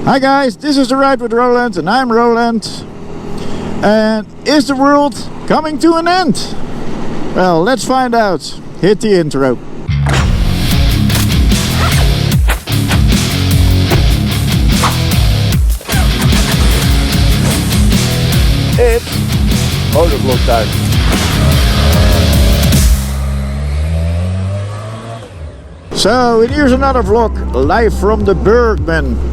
Hi guys, this is The Ride with Roland and I'm Roland. And is the world coming to an end? Well, let's find out. Hit the intro. It's Motovlog time. So, and here's another vlog, live from the Bergman.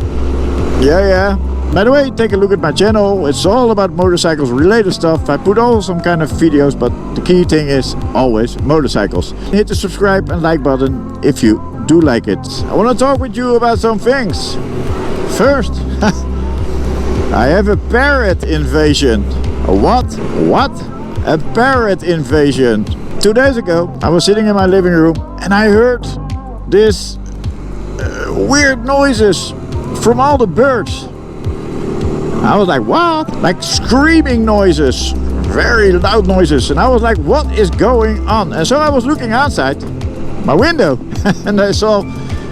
Yeah. By the way, take a look at my channel. It's all about motorcycles related stuff. I put all some kind of videos, but the key thing is always motorcycles. Hit the subscribe and like button if you do like it. I want to talk with you about some things. First, I have a parrot invasion. A what? What? A parrot invasion. 2 days ago, I was sitting in my living room and I heard this weird noises from all the birds. I was like, what? Like screaming noises, very loud noises. And I was like, what is going on? And so I was looking outside my window and I saw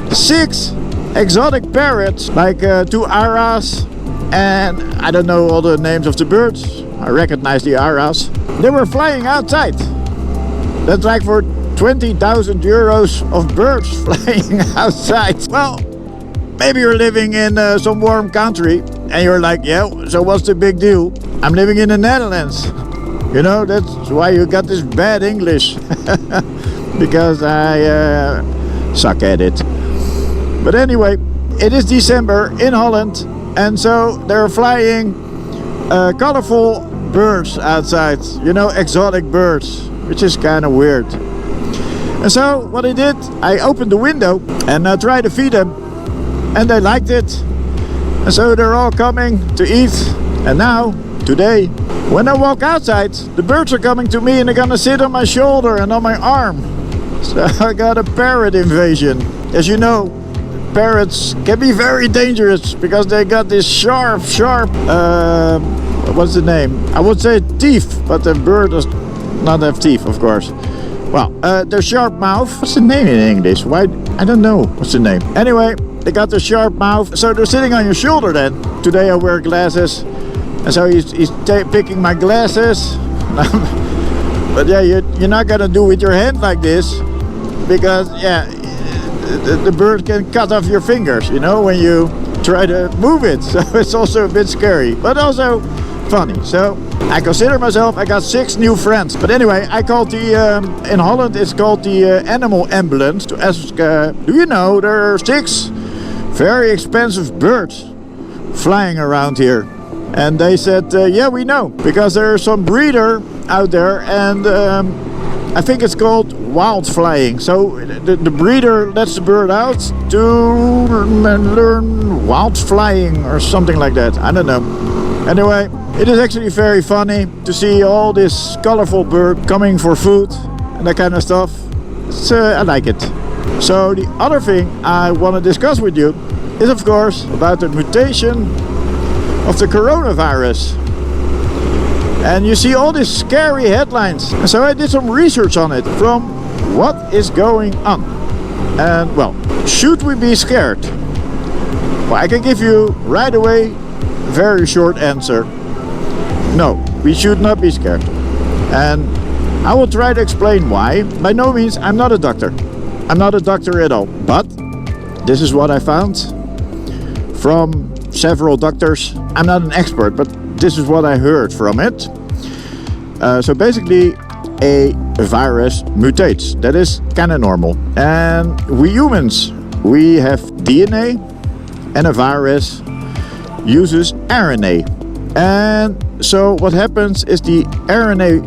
6 exotic parrots, like 2 aras, and I don't know all the names of the birds. I recognize the aras. They were flying outside. That's like for 20,000 euros of birds flying outside. Well, maybe you're living in some warm country and you're like, yeah, so what's the big deal? I'm living in the Netherlands. You know, that's why you got this bad English. Because I suck at it. But anyway, it is December in Holland and so they're flying colorful birds outside. You know, exotic birds, which is kind of weird. And so what I did, I opened the window and tried to feed them. And they liked it. And so they're all coming to eat. And now, today, when I walk outside, the birds are coming to me and they're gonna sit on my shoulder and on my arm. So I got a parrot invasion. As you know, parrots can be very dangerous because they got this sharp, what's the name? I would say teeth, but the bird does not have teeth, of course. Well, their sharp mouth. What's the name in English? Why? I don't know. What's the name? Anyway, they got the sharp mouth, so they're sitting on your shoulder then. Today I wear glasses, and so he's picking my glasses. But yeah, you're not gonna do with your hand like this, because yeah, the bird can cut off your fingers, you know, when you try to move it. So it's also a bit scary, but also funny. So I consider myself, I got 6 new friends. But anyway, I called the, in Holland it's called the animal ambulance to ask, do you know there are 6 very expensive birds flying around here? And they said, yeah, we know, because there's some breeder out there and I think it's called wild flying. So the breeder lets the bird out to learn wild flying or something like that. I don't know. Anyway, it is actually very funny to see all this colorful bird coming for food and that kind of stuff. I like it. So the other thing I want to discuss with you is of course about the mutation of the coronavirus. And you see all these scary headlines. And so I did some research on it from what is going on. And well, should we be scared? Well, I can give you right away a very short answer. No, we should not be scared. And I will try to explain why. By no means, I'm not a doctor. I'm not a doctor at all. But this is what I found from several doctors. I'm not an expert, but this is what I heard from it. So basically, a virus mutates. That is kind of normal. And we humans, we have DNA, and a virus uses RNA. And so what happens is the RNA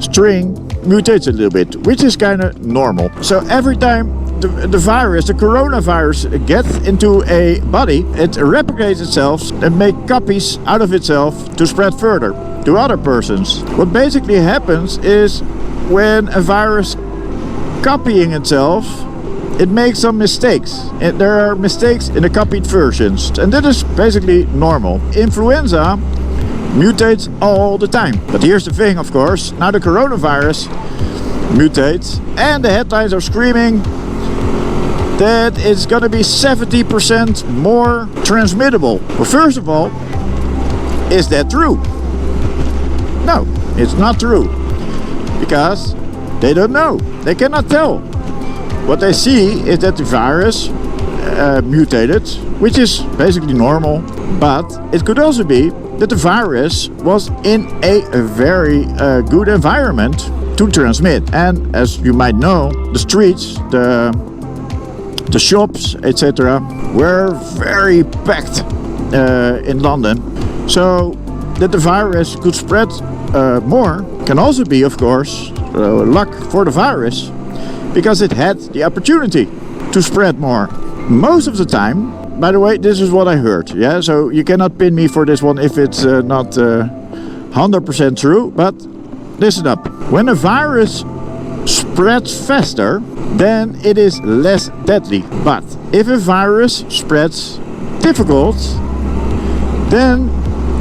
string mutates a little bit, which is kind of normal. So every time the virus, the coronavirus, gets into a body, it replicates itself and makes copies out of itself to spread further to other persons. What basically happens is when a virus copying itself, it makes some mistakes. There are mistakes in the copied versions, and that is basically normal. Influenza mutates all the time. But here's the thing, of course, now the coronavirus mutates and the headlines are screaming, that it's gonna be 70% more transmittable. Well, first of all, is that true? No, it's not true. Because they don't know. They cannot tell. What they see is that the virus mutated, which is basically normal. But it could also be that the virus was in a very good environment to transmit. And as you might know, the streets, the shops, etc. were very packed in London. So that the virus could spread more can also be, of course, luck for the virus, because it had the opportunity to spread more. Most of the time, by the way, this is what I heard, yeah, so you cannot pin me for this one if it's not 100% true, but listen up. When a virus spreads faster, then it is less deadly. But if a virus spreads difficult, then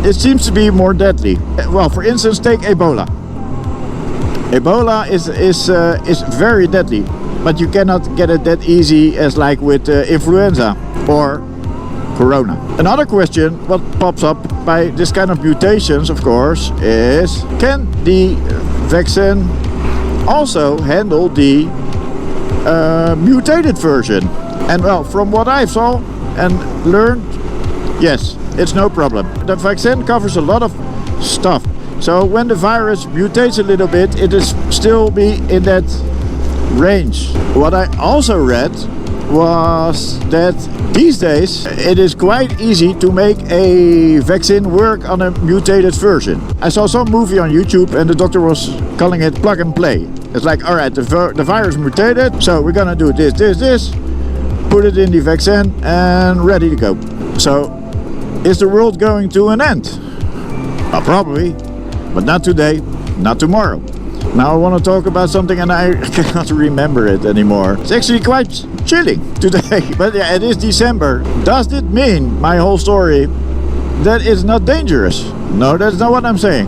it seems to be more deadly. Well, for instance, take Ebola. Ebola is very deadly, but you cannot get it that easy as like with influenza or corona. Another question what pops up by this kind of mutations, of course, is can the vaccine also handle the mutated version? And well, from what I saw and learned, yes, it's no problem. The vaccine covers a lot of stuff. So when the virus mutates a little bit, it is still be in that range. What I also read was that these days it is quite easy to make a vaccine work on a mutated version. I saw some movie on YouTube and the doctor was calling it plug and play. It's like, alright, the virus mutated, so we're gonna do this, put it in the vaccine and ready to go. So, is the world going to an end? Well, probably, but not today, not tomorrow. Now I want to talk about something and I cannot remember it anymore. It's actually quite chilling today, but yeah, it is December. Does it mean, my whole story, that it's not dangerous? No, that's not what I'm saying.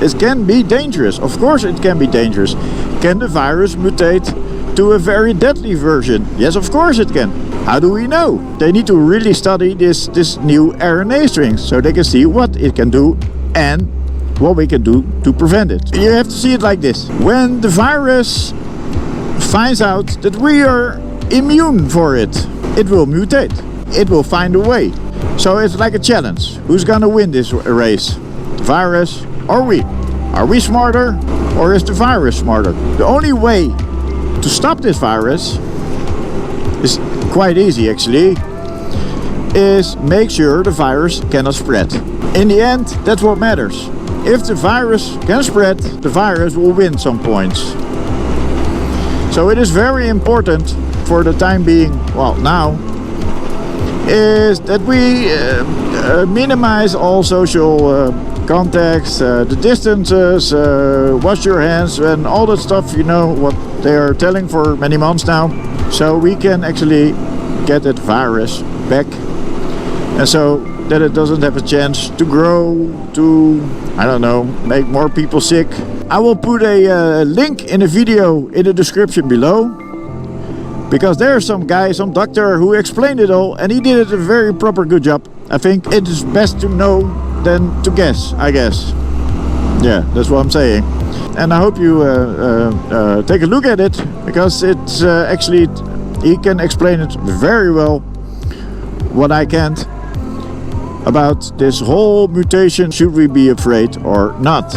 It can be dangerous. Of course it can be dangerous. Can the virus mutate to a very deadly version? Yes, of course it can. How do we know? They need to really study this new RNA strings so they can see what it can do and what we can do to prevent it. You have to see it like this. When the virus finds out that we are immune for it, it will mutate. It will find a way. So it's like a challenge. Who's gonna win this race? The virus or we? Are we smarter or is the virus smarter? The only way to stop this virus is quite easy actually, is make sure the virus cannot spread. In the end, that's what matters. If the virus can spread, the virus will win some points. So it is very important for the time being, well now, is that we minimize all social contacts, the distances, wash your hands and all that stuff, you know what they are telling for many months now. So we can actually get that virus back, and so that it doesn't have a chance to grow, to, I don't know, make more people sick. I will put a link in the video in the description below, because there's some guy, some doctor who explained it all and he did it a very proper good job. I think it is best to know than to guess, I guess. Yeah, that's what I'm saying. And I hope you take a look at it, because it's actually, he can explain it very well, what I can't, about this whole mutation. Should we be afraid or not?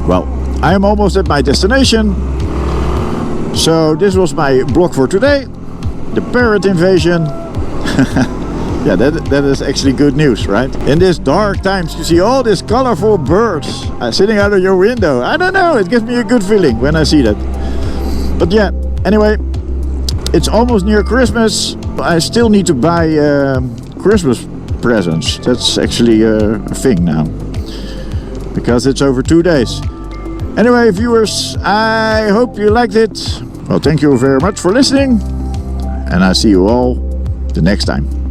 Well, I am almost at my destination. So this was my blog for today. The parrot invasion. Yeah, that is actually good news, right? In these dark times, you see all these colorful birds sitting out of your window. I don't know, it gives me a good feeling when I see that. But yeah, anyway, it's almost near Christmas. I still need to buy Christmas presents. That's actually a thing now, because it's over 2 days. Anyway, viewers, I hope you liked it. Well, thank you very much for listening, and I see you all the next time.